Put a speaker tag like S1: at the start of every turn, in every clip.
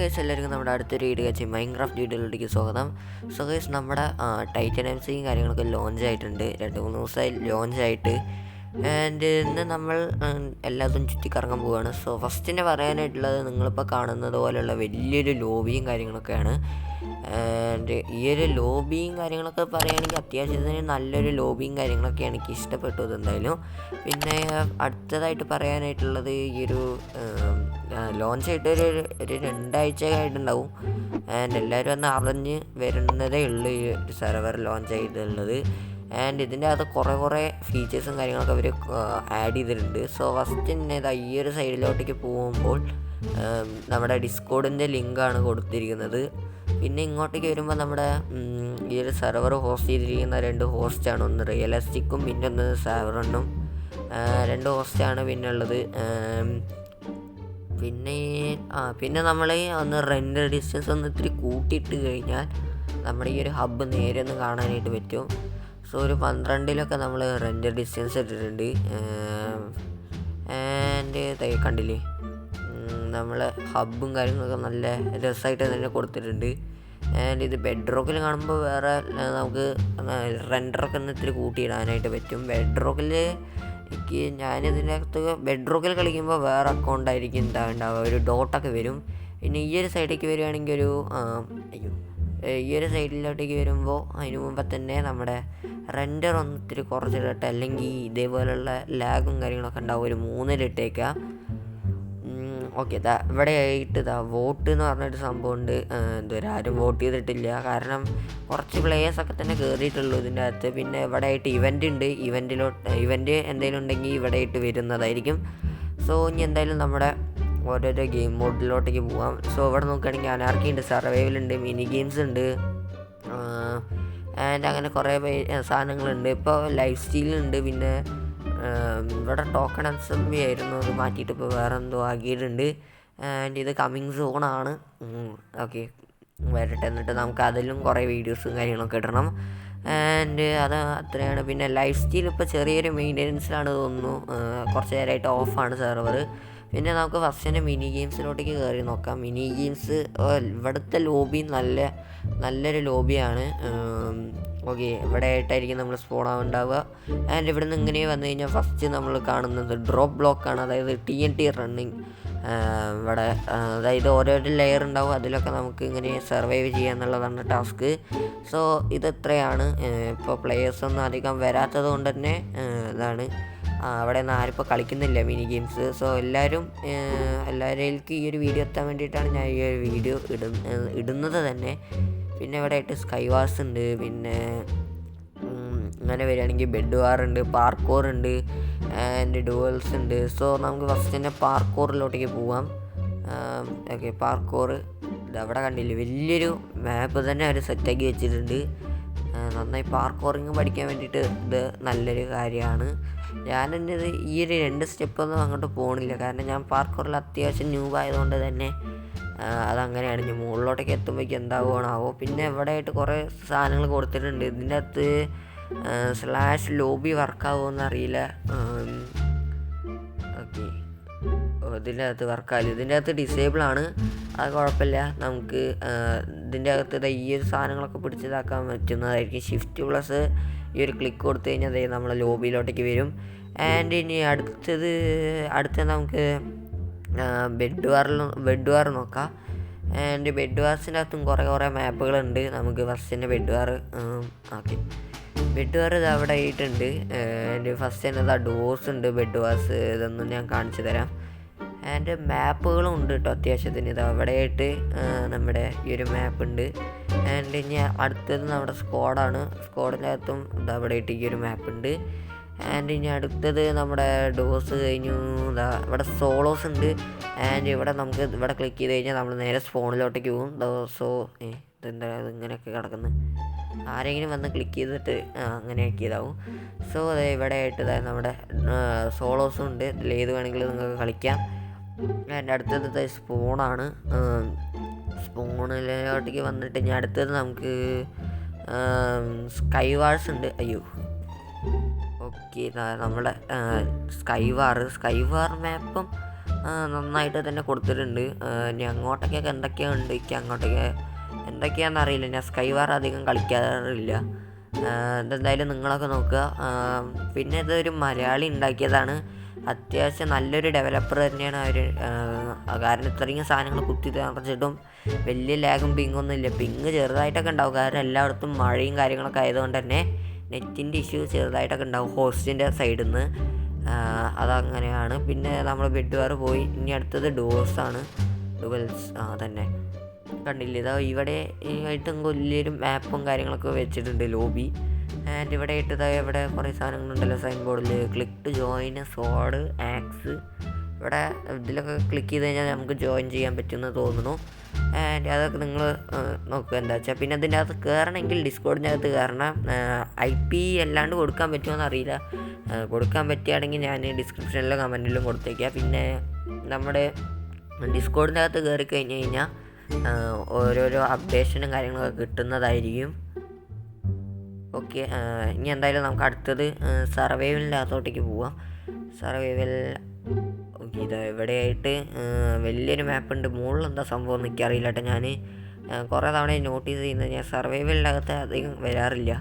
S1: Guys, എല്ലാവർക്കും നമ്മുടെ അടുത്തൊരു വീഡിയോ വെച്ച് മൈൻക്രാഫ്റ്റ് വീഡിയോയിലേക്ക് സ്വാഗതം. സോ ഗൈസ്, നമ്മുടെ ടൈറ്റൻ എംസിയും കാര്യങ്ങളൊക്കെ ലോഞ്ച് ആയിട്ടുണ്ട്. 2-3 ദിവസമായി ലോഞ്ച് ആയിട്ട്. ആൻഡ് ഇന്ന് നമ്മൾ എല്ലാതും ചുറ്റിക്കറങ്ങാൻ പോവുകയാണ്. സോ ഫസ്റ്റിനെ പറയാനായിട്ടുള്ളത്, നിങ്ങളിപ്പോൾ കാണുന്നത് പോലെയുള്ള വലിയൊരു ലോബിയും കാര്യങ്ങളൊക്കെയാണ്. ആൻഡ് ഈ ഒരു ലോബിയും കാര്യങ്ങളൊക്കെ പറയുകയാണെങ്കിൽ അത്യാവശ്യത്തിന് നല്ലൊരു ലോബിയും കാര്യങ്ങളൊക്കെയാണ് എനിക്ക് ഇഷ്ടപ്പെട്ടത് എന്തായാലും. പിന്നെ അടുത്തതായിട്ട് പറയാനായിട്ടുള്ളത്, ഈ ഒരു ലോഞ്ച് ആയിട്ട് ഒരു 2 ആഴ്ച ആയിട്ടുണ്ടാവും. ആൻഡ് എല്ലാവരും ഒന്ന് അറിഞ്ഞ് വരുന്നതേ ഉള്ളൂ ഈ സെർവർ ലോഞ്ച് ചെയ്തിട്ടുള്ളത്. ആൻഡ് ഇതിൻ്റെ അകത്ത് കുറേ ഫീച്ചേഴ്സും കാര്യങ്ങളൊക്കെ അവർ ആഡ് ചെയ്തിട്ടുണ്ട്. സോ ഫസ്റ്റ് തന്നെ ഈ ഒരു സൈഡിലോട്ടേക്ക് പോകുമ്പോൾ നമ്മുടെ ഡിസ്കോഡിൻ്റെ ലിങ്കാണ് കൊടുത്തിരിക്കുന്നത്. പിന്നെ ഇങ്ങോട്ടേക്ക് വരുമ്പോൾ നമ്മുടെ ഈ ഒരു സെർവർ ഹോസ്റ്റ് ചെയ്തിരിക്കുന്ന 2 ഹോസ്റ്റാണ്. ഒന്ന് റിയലിസ്റ്റിക്കും പിന്നെ ഒന്ന് സെവറണ്ണും. 2 ഹോസ്റ്റാണ് പിന്നെ ഉള്ളത്. പിന്നെ നമ്മൾ ഒന്ന് റെൻഡർ ഡിസ്റ്റൻസ് ഒന്ന് ഇത്തിരി കൂട്ടിയിട്ട് കഴിഞ്ഞാൽ നമ്മുടെ ഈ ഒരു ഹബ്ബ് നേരെ ഒന്ന് കാണാനായിട്ട് പറ്റും. സോ ഒരു 12-ലൊക്കെ നമ്മൾ റെൻഡർ ഡിസ്റ്റൻസ് ഇട്ടിട്ടുണ്ട്. ആൻഡ് കണ്ടില്ലേ, നമ്മൾ ഹബ്ബും കാര്യങ്ങളൊക്കെ നല്ല രസമായിട്ട് തന്നെ കൊടുത്തിട്ടുണ്ട്. ആൻഡ് ഇത് ബെഡ് റോക്കിൽ കാണുമ്പോൾ വേറെ നമുക്ക് റെൻഡറൊക്കെ ഒന്ന് ഇത്തിരി കൂട്ടിയിടാനായിട്ട് പറ്റും. ബെഡ് റോക്കിൽ ഞാനിതിനകത്ത് ബെഡ് റോക്കിൽ കളിക്കുമ്പോൾ വേറെ അക്കൗണ്ടായിരിക്കും ഉണ്ടാവുക, ഒരു ഡോട്ടൊക്കെ വരും. പിന്നെ ഈ ഒരു സൈഡിലേക്ക് വരികയാണെങ്കിൽ ഈ ഒരു സൈഡിലോട്ടേക്ക് വരുമ്പോൾ അതിന് മുമ്പ് തന്നെ നമ്മുടെ റെൻഡർ ഒന്ന് ഇത്തിരി കുറച്ചിടട്ടെ, അല്ലെങ്കിൽ ഇതേപോലെയുള്ള ലാഗും കാര്യങ്ങളൊക്കെ ഉണ്ടാവും. ഒരു 3-ലിട്ടേക്കാം. ഓക്കെ, ഇവിടെ ആയിട്ട് വോട്ട് എന്ന് പറഞ്ഞൊരു സംഭവമുണ്ട്. ആരും വോട്ട് ചെയ്തിട്ടില്ല, കാരണം കുറച്ച് പ്ലേയേഴ്സൊക്കെ തന്നെ കയറിയിട്ടുള്ളൂ ഇതിൻ്റെ അകത്ത്. പിന്നെ ഇവിടെ ആയിട്ട് ഇവൻ്റ് ഉണ്ട്. ഇവൻ്റ് എന്തെങ്കിലും ഉണ്ടെങ്കിൽ ഇവിടെ ആയിട്ട് വരുന്നതായിരിക്കും. സോ ഇനി എന്തായാലും നമ്മുടെ ഓരോരോ ഗെയിം മോഡിലോട്ടേക്ക് പോകാം. സോ ഇവിടെ നോക്കുകയാണെങ്കിൽ അനാർക്കി ഉണ്ട്, സർവൈവലുണ്ട്, മിനി ഗെയിംസ് ഉണ്ട്, ആൻഡ് അങ്ങനെ കുറേ സാധനങ്ങളുണ്ട്. ഇപ്പോൾ ലൈഫ് സ്റ്റൈലുണ്ട്. പിന്നെ ഇവിടെ ടോക്കൺ അസംബ്ലി ആയിരുന്നു, അത് മാറ്റിയിട്ട് ഇപ്പോൾ വേറെ എന്തോ ആക്കിയിട്ടുണ്ട്. ആൻഡ് ഇത് കമ്മിങ് സോണാണ്. ഓക്കെ, വരട്ടെ. എന്നിട്ട് നമുക്ക് അതിലും കുറേ വീഡിയോസും കാര്യങ്ങളൊക്കെ ഇടണം. ആൻഡ് അത് അത്രയാണ്. പിന്നെ ലൈഫ് സ്റ്റൈൽ ഇപ്പോൾ ചെറിയൊരു മെയിൻ്റനൻസിലാണ് തോന്നുന്നു. കുറച്ച് നേരമായിട്ട് ഓഫാണ് സെർവർ. പിന്നെ നമുക്ക് ഫസ്റ്റ് തന്നെ മിനി ഗെയിംസിലോട്ടേക്ക് കയറി നോക്കാം. മിനി ഗെയിംസ് ഇവിടുത്തെ ലോബി നല്ലൊരു ലോബിയാണ്. ഓക്കെ, ഇവിടെ ആയിട്ടായിരിക്കും നമ്മൾ സ്പോൺ ഉണ്ടാവുക. ആൻഡ് ഇവിടെ നിന്ന് ഇങ്ങനെ വന്നു കഴിഞ്ഞാൽ ഫസ്റ്റ് നമ്മൾ കാണുന്നത് ഡ്രോപ്പ് ബ്ലോക്കാണ്, അതായത് TNT റണ്ണിങ്. ഇവിടെ അതായത് ഓരോരോ ലെയർ ഉണ്ടാവും, അതിലൊക്കെ നമുക്ക് ഇങ്ങനെ സർവൈവ് ചെയ്യുക എന്നുള്ളതാണ് ടാസ്ക്. സോ ഇതെത്രയാണ്. ഇപ്പോൾ പ്ലേയേഴ്സൊന്നും അധികം വരാത്തത് കൊണ്ട് തന്നെ ഇതാണ്. അവിടെ നിന്ന് ആരും ഇപ്പോൾ കളിക്കുന്നില്ല മിനി ഗെയിംസ്. സോ എല്ലാവരിലേക്ക് ഈ ഒരു വീഡിയോ എത്താൻ വേണ്ടിയിട്ടാണ് ഞാൻ ഈ ഒരു വീഡിയോ ഇടുന്നത് തന്നെ. പിന്നെ ഇവിടെ ആയിട്ട് സ്കൈ വാർസ് ഉണ്ട്. പിന്നെ അങ്ങനെ വരികയാണെങ്കിൽ ബെഡ് വാർ ഉണ്ട്, പാർക്കോർ ഉണ്ട്, ആൻഡ് ഡുവൽസ് ഉണ്ട്. സോ നമുക്ക് ഫസ്റ്റ് തന്നെ പാർക്കോറിലോട്ടേക്ക് പോവാം. ഓക്കെ, പാർക്കോർ ഇതവിടെ കണ്ടില്ലേ, വലിയൊരു മാപ്പ് തന്നെ അവർ സെറ്റാക്കി വെച്ചിട്ടുണ്ട്. നന്നായി പാർക്കോറിങ് പഠിക്കാൻ വേണ്ടിയിട്ട് ഇത് നല്ലൊരു കാര്യമാണ്. ഞാനെൻ്റെ ഈ ഒരു 2 സ്റ്റെപ്പൊന്നും അങ്ങോട്ട് പോകണില്ല, കാരണം ഞാൻ പാർക്കോറിൽ അത്യാവശ്യം ന്യൂബായതുകൊണ്ട് തന്നെ അതങ്ങനെയാണ്. ഇനി മുകളിലോട്ടേക്ക് എത്തുമ്പോഴേക്കും എന്താവുകയാണാവോ. പിന്നെ ഇവിടെ ആയിട്ട് കുറേ സാധനങ്ങൾ കൊടുത്തിട്ടുണ്ട്. ഇതിൻ്റെ അകത്ത് /ലോബി വർക്കാവുമെന്ന് അറിയില്ല. ഓക്കെ, ഇതിൻ്റെ അകത്ത് വർക്കാവില്ല. ഇതിൻ്റെ അകത്ത് ഡിസേബിളാണ്, അത് കുഴപ്പമില്ല. നമുക്ക് ഇതിൻ്റെ അകത്ത് ഈ ഒരു സാധനങ്ങളൊക്കെ പിടിച്ചിതാക്കാൻ പറ്റുന്നതായിരിക്കും. ഷിഫ്റ്റ്+ ഈ ഒരു ക്ലിക്ക് കൊടുത്തു കഴിഞ്ഞാൽ നമ്മൾ ലോബിയിലോട്ടേക്ക് വരും. ആൻഡ് ഇനി അടുത്ത നമുക്ക് ബെഡ് വാർ നോക്കാം. ആൻഡ് ബെഡ് വാർസിൻ്റെ അകത്തും കുറേ മാപ്പുകളുണ്ട്. നമുക്ക് ഫസ്റ്റ് തന്നെ ബെഡ് വാർ. ഓക്കെ, ബെഡ് വാർ ഇത് അവിടെ ആയിട്ടുണ്ട്. ആൻഡ് ഫസ്റ്റ് തന്നെ ഡോർസ് ഉണ്ട്, ബെഡ് വാർസ്. ഇതൊന്നും ഞാൻ കാണിച്ചു തരാം. ആൻഡ് മാപ്പുകളും ഉണ്ട് കേട്ടോ അത്യാവശ്യത്തിന്. ഇത് അവിടെ ആയിട്ട് നമ്മുടെ ഈ ഒരു മാപ്പ് ഉണ്ട്. ആൻഡ് ഇനി അടുത്തത് നമ്മുടെ സ്ക്വാഡാണ്. സ്ക്വാഡിൻ്റെ അകത്തും ഇത് അവിടെ ആയിട്ട് ഈ ഒരു മാപ്പ് ഉണ്ട്. ആൻഡ് ഇനി അടുത്തത് നമ്മുടെ ഡോസ് കഴിഞ്ഞു. ഇവിടെ സോളോസ് ഉണ്ട്. ആൻഡ് ഇവിടെ ക്ലിക്ക് ചെയ്ത് കഴിഞ്ഞാൽ നമ്മൾ നേരെ സ്പോണിലോട്ടേക്ക് പോകും. സോ ഇതെന്താ ഇങ്ങനെയൊക്കെ കിടക്കുന്നത്, ആരെങ്കിലും വന്ന് ക്ലിക്ക് ചെയ്തിട്ട് അങ്ങനെ ആക്കിയതാവും. സോ ഇവിടെ ആയിട്ട് നമ്മുടെ സോളോസും ഉണ്ട്. ഇതിൽ ഏത് വേണമെങ്കിലും നിങ്ങൾക്ക് കളിക്കാം. ആൻഡ് അടുത്തത് സ്പോണാണ്. സ്പോണിലോട്ടേക്ക് വന്നിട്ട് ഇനി അടുത്തത് നമുക്ക് സ്കൈ വാർസ് ഉണ്ട്. ഓക്കെ, നമ്മുടെ സ്കൈ വാർ മാപ്പും നന്നായിട്ട് തന്നെ കൊടുത്തിട്ടുണ്ട്. ഇനി അങ്ങോട്ടേക്കൊക്കെ എന്തൊക്കെയുണ്ട് എനിക്ക് അങ്ങോട്ടേക്ക് എന്തൊക്കെയാണെന്നറിയില്ല. ഞാൻ സ്കൈവാർ അധികം കളിക്കാറില്ല. ഇതെന്തായാലും നിങ്ങളൊക്കെ നോക്കുക. പിന്നെ ഇതൊരു മലയാളി ഉണ്ടാക്കിയതാണ്. അത്യാവശ്യം നല്ലൊരു ഡെവലപ്പർ തന്നെയാണ് അവർ. കാരണം ഇത്രയും സാധനങ്ങൾ കുത്തി നിറച്ചിട്ടും വലിയ ലാഗും പിങ്ങൊന്നും ഇല്ല. പിങ്ങ് ചെറുതായിട്ടൊക്കെ ഉണ്ടാവും, കാരണം എല്ലായിടത്തും മഴയും കാര്യങ്ങളൊക്കെ ആയതുകൊണ്ട് തന്നെ നെറ്റിൻ്റെ ഇഷ്യൂ ചെറുതായിട്ടൊക്കെ ഉണ്ടാവും ഹോസ്റ്റിൻ്റെ സൈഡിൽ നിന്ന്. അതങ്ങനെയാണ്. പിന്നെ നമ്മൾ ബെഡ് വാർ പോയി. ഇനി അടുത്തത് ഡോഴ്സാണ്. ഡുവൽസ് തന്നെ കണ്ടില്ല. ഇതാ ഇവിടെ ആയിട്ടും വലിയൊരു മാപ്പും കാര്യങ്ങളൊക്കെ വെച്ചിട്ടുണ്ട് ലോബി. ആൻഡ് ഇവിടെ ആയിട്ട് ഇവിടെ കുറേ സാധനങ്ങളുണ്ടല്ലോ സൈൻ ബോർഡിൽ. Click to join, sword, axe. ഇവിടെ ഇതിലൊക്കെ ക്ലിക്ക് ചെയ്ത് കഴിഞ്ഞാൽ നമുക്ക് ജോയിൻ ചെയ്യാൻ പറ്റുമെന്ന് തോന്നുന്നു. ആൻഡ് അതൊക്കെ നിങ്ങൾ നോക്കുക എന്താ വെച്ചാൽ. പിന്നെ അതിൻ്റെ അകത്ത് കയറണമെങ്കിൽ ഡിസ്കോഡിൻ്റെ അകത്ത് കയറണം. IP അല്ലാണ്ട് കൊടുക്കാൻ പറ്റുമോ അറിയില്ല. കൊടുക്കാൻ പറ്റുകയാണെങ്കിൽ ഞാൻ ഡിസ്ക്രിപ്ഷനിലും കമൻറ്റിലും കൊടുത്തേക്കാം. പിന്നെ നമ്മുടെ ഡിസ്കോഡിൻ്റെ അകത്ത് കയറി കഴിഞ്ഞ് കഴിഞ്ഞാൽ ഓരോരോ അപ്ഡേഷനും കാര്യങ്ങളൊക്കെ കിട്ടുന്നതായിരിക്കും. ഓക്കെ, ഇനി എന്തായാലും നമുക്ക് അടുത്തത് സർവൈവലിൻ്റെ അകത്തോട്ടേക്ക് പോവാം. സർവൈവൽ ഓക്കെ, ഇത് എവിടെയായിട്ട് വലിയൊരു മാപ്പുണ്ട്. മുകളിൽ എന്താ സംഭവം എനിക്കറിയില്ല കേട്ടോ. ഞാൻ കുറേ തവണ നോട്ടീസ് ചെയ്യുന്നത് ഞാൻ സർവൈവലിൻ്റെ അകത്ത് അധികം വരാറില്ല.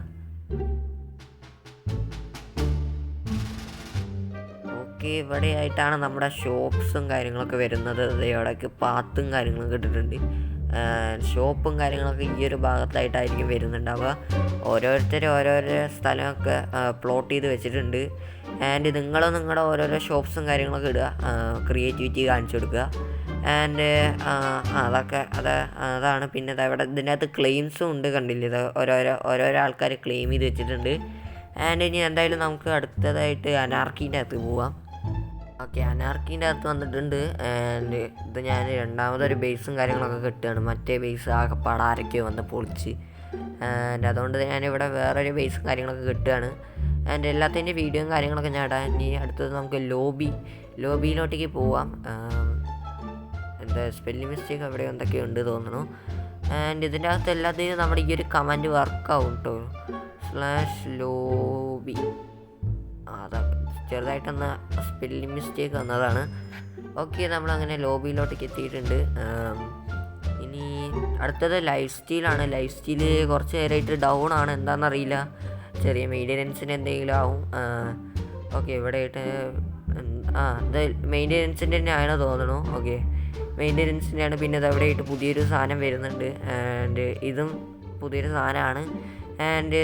S1: ഓക്കെ, ഇവിടെ ആയിട്ടാണ് നമ്മുടെ ഷോപ്സും കാര്യങ്ങളൊക്കെ വരുന്നത്. ഇവിടേക്ക് പാത്തും കാര്യങ്ങളൊക്കെ ഇട്ടിട്ടുണ്ട്. ഷോപ്പും കാര്യങ്ങളൊക്കെ ഈ ഒരു ഭാഗത്തായിട്ടായിരിക്കും വരുന്നുണ്ടാവുക. ഓരോരുത്തരും ഓരോരോ സ്ഥലമൊക്കെ പ്ലോട്ട് ചെയ്ത് വെച്ചിട്ടുണ്ട്. ആൻഡ് നിങ്ങൾ നിങ്ങളുടെ ഓരോരോ ഷോപ്സും കാര്യങ്ങളൊക്കെ ഇടുക, ക്രിയേറ്റിവിറ്റി കാണിച്ചു കൊടുക്കുക. ആൻഡ് അതാണ്. പിന്നെ ഇവിടെ ഇതിൻ്റെ അകത്ത് ക്ലെയിംസും ഉണ്ട്, കണ്ടില്ല. ഇത് ഓരോരോ ആൾക്കാർ ക്ലെയിം ചെയ്ത് വെച്ചിട്ടുണ്ട്. ആൻഡ് ഇനി എന്തായാലും നമുക്ക് അടുത്തതായിട്ട് അനാർക്കീൻ്റെ അകത്ത് പോവാം. ഓക്കെ, അനാർക്കീൻ്റെ അകത്ത് വന്നിട്ടുണ്ട്. ആൻഡ് ഇത് ഞാൻ രണ്ടാമതൊരു ബേസും കാര്യങ്ങളൊക്കെ കിട്ടുകയാണ്. മറ്റേ ബേസ് ആകെ പടാരൊക്കെ വന്ന് പൊളിച്ച്. ആൻഡ് അതുകൊണ്ട് ഞാനിവിടെ വേറൊരു ബേസും കാര്യങ്ങളൊക്കെ കിട്ടുകയാണ്. ആൻഡ് എല്ലാത്തിൻ്റെ വീഡിയോയും കാര്യങ്ങളൊക്കെ ഞാൻ ഇടാം. ഇനി അടുത്തത് നമുക്ക് ലോബിയിലോട്ടേക്ക് പോവാം. എന്താ സ്പെല്ലിംഗ് മിസ്റ്റേക്ക് അവിടെ എന്തൊക്കെയുണ്ട് തോന്നുന്നു. ആൻഡ് ഇതിൻ്റെ അകത്ത് എല്ലാത്തിനും നമ്മുടെ ഈ ഒരു കമൻറ്റ് വർക്കാവും കേട്ടോ. /ലോബി അതൊക്കെ ചെറുതായിട്ടൊന്ന് സ്പെല്ലിംഗ് മിസ്റ്റേക്ക് വന്നതാണ്. ഓക്കെ, നമ്മളങ്ങനെ ലോബിയിലോട്ടേക്ക് എത്തിയിട്ടുണ്ട്. ഇനി അടുത്തത് ലൈഫ് സ്റ്റൈലാണ്. ലൈഫ് സ്റ്റൈല് കുറച്ച് നേരമായിട്ട് ഡൗൺ ആണ്, എന്താണെന്നറിയില്ല. ചെറിയ മെയിൻ്റെനൻസിന് എന്തെങ്കിലും ആവും. ഓക്കെ, ഇവിടെ ആയിട്ട് ഇത് മെയിൻ്റെനൻസിൻ്റെ തന്നെ ആണ് തോന്നുന്നു. ഓക്കെ, മെയിൻ്റെനൻസിൻ്റെയാണ്. പിന്നെ ഇത് അവിടെ ആയിട്ട് പുതിയൊരു സാധനം വരുന്നുണ്ട്. ആൻഡ് ഇതും പുതിയൊരു സാധനമാണ്. ആൻഡ്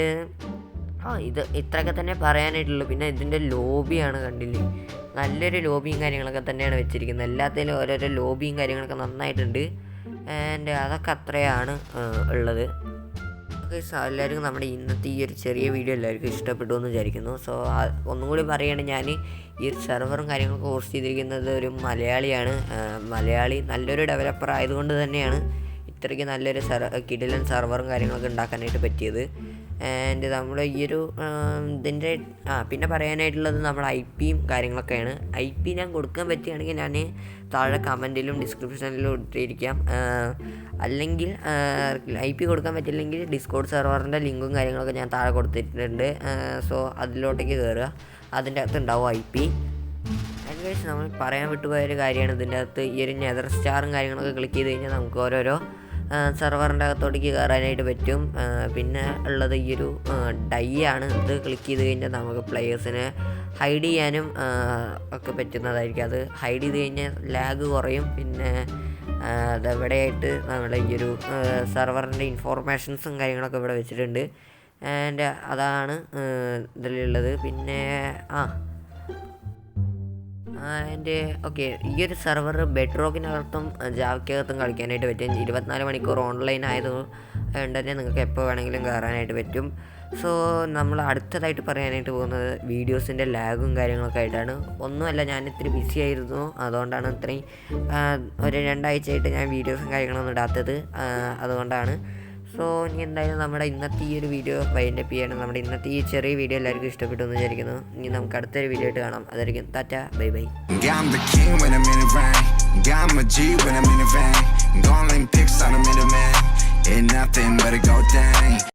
S1: ഇത് ഇത്രയൊക്കെ തന്നെ പറയാനായിട്ടുള്ളൂ. പിന്നെ ഇതിൻ്റെ ലോബിയാണ്, കണ്ടില്ലേ. നല്ലൊരു ലോബിയും കാര്യങ്ങളൊക്കെ തന്നെയാണ് വെച്ചിരിക്കുന്നത്. എല്ലാത്തിലും ഓരോരോ ലോബിയും കാര്യങ്ങളൊക്കെ നന്നായിട്ടുണ്ട്. ആൻഡ് അതൊക്കെ അത്രയാണ് ഉള്ളത്. എല്ലാവർക്കും നമ്മുടെ ഇന്നത്തെ ഈ ഒരു ചെറിയ വീഡിയോ എല്ലാവർക്കും ഇഷ്ടപ്പെട്ടു എന്ന് വിചാരിക്കുന്നു. സോ ഒന്നും കൂടി പറയുകയാണെങ്കിൽ ഞാൻ ഈ ഒരു സെർവറും കാര്യങ്ങളൊക്കെ ഹോസ്റ്റ് ചെയ്തിരിക്കുന്നത് ഒരു മലയാളിയാണ്. മലയാളി നല്ലൊരു ഡെവലപ്പർ ആയതുകൊണ്ട് തന്നെയാണ് ഇത്രയ്ക്ക് നല്ലൊരു കിടിലൻ സെർവറും കാര്യങ്ങളൊക്കെ ഉണ്ടാക്കാനായിട്ട് പറ്റിയത്. ആൻഡ് നമ്മൾ ഈ ഒരു ഇതിൻ്റെ പിന്നെ പറയാനായിട്ടുള്ളത് നമ്മുടെ IP കാര്യങ്ങളൊക്കെയാണ്. IP ഞാൻ കൊടുക്കാൻ പറ്റുകയാണെങ്കിൽ ഞാൻ താഴെ കമൻറ്റിലും ഡിസ്ക്രിപ്ഷനിലും ഇട്ടിരിക്കാം. അല്ലെങ്കിൽ IP കൊടുക്കാൻ പറ്റില്ലെങ്കിൽ ഡിസ്കോഡ് സെർവറിൻ്റെ ലിങ്കും കാര്യങ്ങളൊക്കെ ഞാൻ താഴെ കൊടുത്തിട്ടുണ്ട്. സോ അതിലോട്ടേക്ക് കയറുക, അതിൻ്റെ അകത്ത് ഉണ്ടാവും IP. ആൻഡ് ഗൈസ്, നമ്മൾ പറയാൻ വിട്ടുപോയൊരു കാര്യമാണ്. ഇതിൻ്റെ അകത്ത് ഈ ഒരു നെതർ സ്റ്റാറും കാര്യങ്ങളൊക്കെ ക്ലിക്ക് ചെയ്ത് കഴിഞ്ഞാൽ നമുക്ക് ഓരോരോ സെർവറിൻ്റെ അകത്തോട്ടേക്ക് കയറാനായിട്ട് പറ്റും. പിന്നെ ഉള്ളത് ഈ ഒരു ഡൈ ആണ്. ഇത് ക്ലിക്ക് ചെയ്ത് കഴിഞ്ഞാൽ നമുക്ക് പ്ലെയേഴ്സിനെ ഹൈഡ് ചെയ്യാനും ഒക്കെ പറ്റുന്നതായിരിക്കും. അത് ഹൈഡ് ചെയ്ത് കഴിഞ്ഞാൽ ലാഗ് കുറയും. പിന്നെ അതെവിടെയായിട്ട് നമ്മുടെ ഈ ഒരു സെർവറിൻ്റെ ഇൻഫോർമേഷൻസും കാര്യങ്ങളൊക്കെ ഇവിടെ വെച്ചിട്ടുണ്ട്. ആൻഡ് അതാണ് ഇതിലുള്ളത്. പിന്നെ ആൻഡ് ഓക്കെ, ഈ ഒരു സെർവർ ബെഡ്റോക്കിനകത്തും ജാവയ്ക്കകത്തും കളിക്കാനായിട്ട് പറ്റും. 24 മണിക്കൂർ ഓൺലൈൻ ആയതുകൊണ്ട് തന്നെ നിങ്ങൾക്ക് എപ്പോൾ വേണമെങ്കിലും കയറാനായിട്ട് പറ്റും. സോ നമ്മൾ അടുത്തതായിട്ട് പറയാനായിട്ട് പോകുന്നത് വീഡിയോസിൻ്റെ ലാഗും കാര്യങ്ങളൊക്കെ ആയിട്ടാണ്. ഒന്നുമല്ല, ഞാൻ ഇത്തിരി ബിസി ആയിരുന്നു, അതുകൊണ്ടാണ് ഇത്രയും ഒരു 2 ആഴ്ചയായിട്ട് ഞാൻ വീഡിയോസും കാര്യങ്ങളൊന്നും ഇടാത്തത്. അതുകൊണ്ടാണ്. സോ ഇനി എന്തായാലും നമ്മുടെ ഇന്നത്തെ ഈ ഒരു വീഡിയോ വൈൻഡപ്പ് ചെയ്യണം. നമ്മുടെ ഇന്നത്തെ ഈ ചെറിയ വീഡിയോ എല്ലാവർക്കും ഇഷ്ടപ്പെട്ടു എന്ന് വിചാരിക്കുന്നു. ഇനി നമുക്ക് അടുത്തൊരു വീഡിയോ ആയിട്ട് കാണാം. അതായിരിക്കും Tata, bye bye. Ain't nothing but a gold thing.